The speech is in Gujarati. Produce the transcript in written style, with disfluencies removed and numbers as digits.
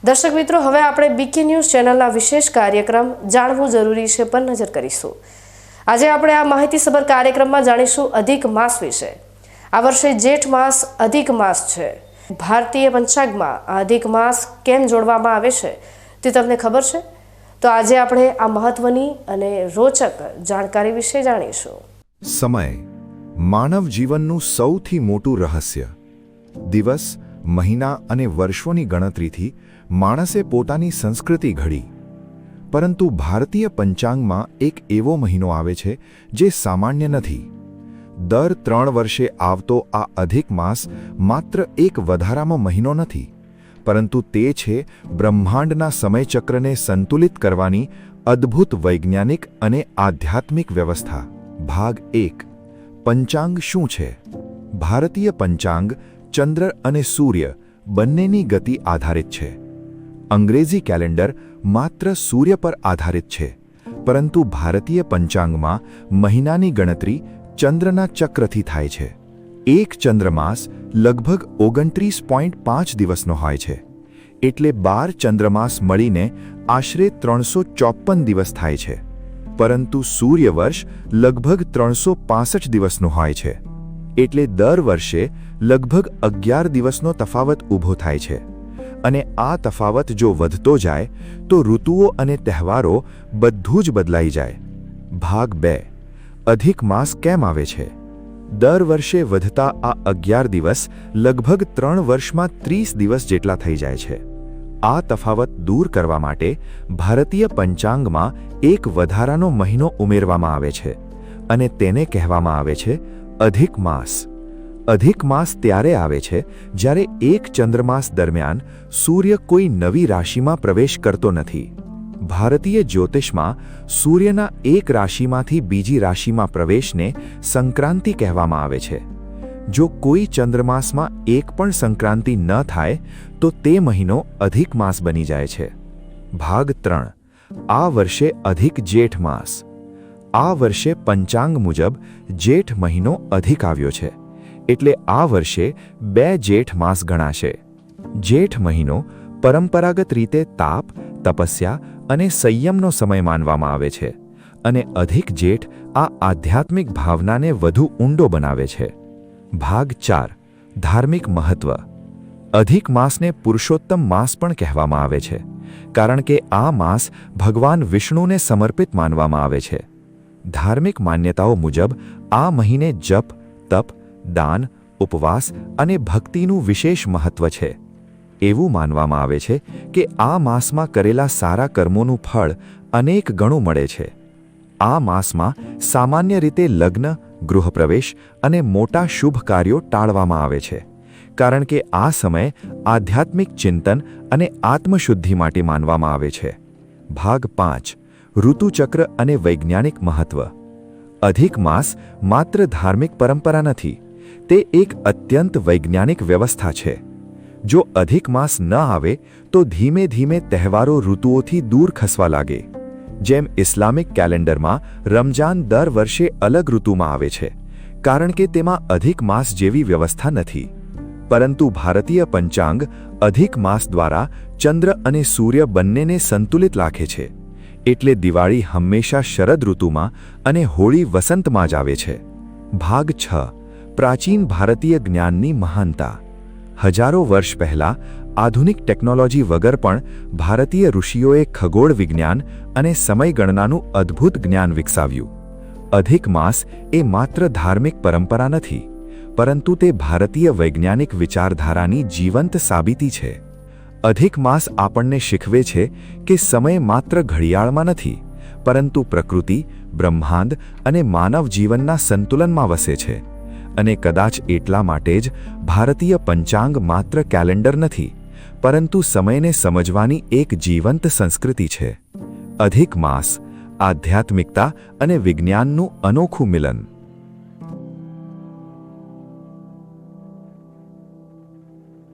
દર્શક મિત્રો, હવે આપણે બીકે ન્યૂઝ ચેનલના વિશેષ કાર્યક્રમ જાણવું જરૂરી છે પર નજર કરીશું। આજે આપણે આ માહિતીસભર કાર્યક્રમમાં જાણીશું અધિક માસ વિશે। આ વર્ષે જેઠ માસ અધિક માસ છે। ભારતીય પંચાંગમાં આ અધિક માસ કેમ જોડવામાં આવે છે તે તમને ખબર છે? તો આજે આપણે આ મહત્વની અને રોચક જાણકારી વિશે જાણીશું। સમય માનવ જીવનનું સૌથી મોટું રહસ્ય। દિવસ, મહિના અને વર્ષોની ગણતરીથી માણસે પોતાની સંસ્કૃતિ ઘડી, પરંતુ ભારતીય પંચાંગમાં એક એવો મહિનો આવે છે જે સામાન્ય નથી। દર 3 વર્ષે આવતો આ અધિક માસ માત્ર એક વધારાનો મહિનો નથી, પરંતુ તે છે બ્રહ્માંડના સમયચક્રને સંતુલિત કરવાની અદ્ભુત વૈજ્ઞાનિક અને આધ્યાત્મિક વ્યવસ્થા। ભાગ 1, પંચાંગ શું છે? ભારતીય પંચાંગ ચંદ્ર અને સૂર્ય બંનેની ગતિ આધારિત છે। અંગ્રેજી કેલેન્ડર માત્ર સૂર્ય પર આધારિત છે, પરંતુ ભારતીય પંચાંગમાં મહિનાની ગણતરી ચંદ્રના ચક્રથી થાય છે। એક ચંદ્રમાસ લગભગ 29.5 દિવસનો હોય છે, એટલે 12 ચંદ્રમાસ મળીને આશરે 354 દિવસ થાય છે, પરંતુ સૂર્યવર્ષ લગભગ 365 દિવસનું હોય છે, એટલે દર વર્ષે લગભગ 11 દિવસનો તફાવત ઊભો થાય છે। અને આ તફાવત જો વધતો જાય તો ઋતુઓ અને તહેવારો બધું જ બદલાઈ જાય। ભાગ 2, અધિક માસ કેમ આવે છે? દર વર્ષે વધતા આ 11 દિવસ લગભગ 3 વર્ષમાં 30 દિવસ જેટલા થઈ જાય છે। આ તફાવત દૂર કરવા માટે ભારતીય પંચાંગમાં એક વધારાનો મહિનો ઉમેરવામાં આવે છે અને તેને કહેવામાં આવે છે અધિક માસ। અધિક માસ ત્યારે આવે છે જ્યારે એક ચંદ્રમાસ દરમિયાન સૂર્ય કોઈ નવી રાશિમાં પ્રવેશ કરતો નથી। ભારતીય જ્યોતિષમાં સૂર્યના એક રાશિમાંથી બીજી રાશિમાં પ્રવેશને સંક્રાંતિ કહેવામાં આવે છે। જો કોઈ ચંદ્રમાસમાં એક પણ સંક્રાંતિ ન થાય તો તે મહિનો અધિક માસ બની જાય છે। ભાગ 3, આ વર્ષે અધિક જેઠ માસ। આ વર્ષે પંચાંગ મુજબ જેઠ મહિનો અધિક આવ્યો છે, એટલે આ વર્ષે 2 જેઠ માસ ગણાશે। જેઠ મહિનો પરંપરાગત રીતે તાપ, તપસ્યા અને સંયમનો સમય માનવામાં આવે છે, અને અધિક જેઠ આ આધ્યાત્મિક ભાવનાને વધુ ઊંડો બનાવે છે। ભાગ 4, ધાર્મિક મહત્વ। અધિક માસને પુરુષોત્તમ માસ પણ કહેવામાં આવે છે, કારણ કે આ માસ ભગવાન વિષ્ણુને સમર્પિત માનવામાં આવે છે। ધાર્મિક માન્યતાઓ મુજબ આ મહિને જપ, તપ, દાન, ઉપવાસ અને ભક્તિનું વિશેષ મહત્વ છે। એવું માનવામાં આવે છે કે આ માસમાં કરેલા સારા કર્મોનું ફળ અનેક ગણું મળે છે। આ માસમાં સામાન્ય રીતે લગ્ન, ગૃહપ્રવેશ અને મોટા શુભ કાર્યો ટાળવામાં આવે છે, કારણ કે આ સમય આધ્યાત્મિક ચિંતન અને આત્મશુદ્ધિ માટે માનવામાં આવે છે। ભાગ 5, ઋતુચક્ર અને વૈજ્ઞાનિક મહત્વ। અધિક માસ માત્ર ધાર્મિક પરંપરા નથી, તે એક અત્યંત વૈજ્ઞાનિક વ્યવસ્થા છે। જો અધિક માસ ન આવે તો ધીમે ધીમે તહેવારો ઋતુઓથી દૂર ખસવા લાગે। જેમ ઇસ્લામિક કેલેન્ડરમાં રમજાન દર વર્ષે અલગ ઋતુમાં આવે છે, કારણ કે તેમાં અધિક માસ જેવી વ્યવસ્થા નથી, પરંતુ ભારતીય પંચાંગ અધિક માસ દ્વારા ચંદ્ર અને સૂર્ય બંનેને સંતુલિત રાખે છે, એટલે દિવાળી હંમેશા શરદ ઋતુમાં અને હોળી વસંતમાં જ આવે છે। ભાગ 6, પ્રાચીન ભારતીય જ્ઞાનની મહાનતા। હજારો વર્ષ પહેલાં આધુનિક ટેકનોલોજી વગર પણ ભારતીય ઋષિઓએ ખગોળ વિજ્ઞાન અને સમયગણનાનું અદ્ભુત જ્ઞાન વિકસાવ્યું। અધિક માસ એ માત્ર ધાર્મિક પરંપરા નથી, પરંતુ તે ભારતીય વૈજ્ઞાનિક વિચારધારાની જીવંત સાબિતી છે। અધિક માસ આપણને શીખવે છે કે સમય માત્ર ઘડિયાળમાં નથી, પરંતુ પ્રકૃતિ, બ્રહ્માંડ અને માનવ જીવનના સંતુલનમાં વસે છે। અને કદાચ એટલા માટે જ ભારતીય પંચાંગ માત્ર કેલેન્ડર નથી, પરંતુ સમયને સમજવાની એક જીવંત સંસ્કૃતિ છે। અધિક માસ, આધ્યાત્મિકતા અને વિજ્ઞાનનું અનોખું મિલન।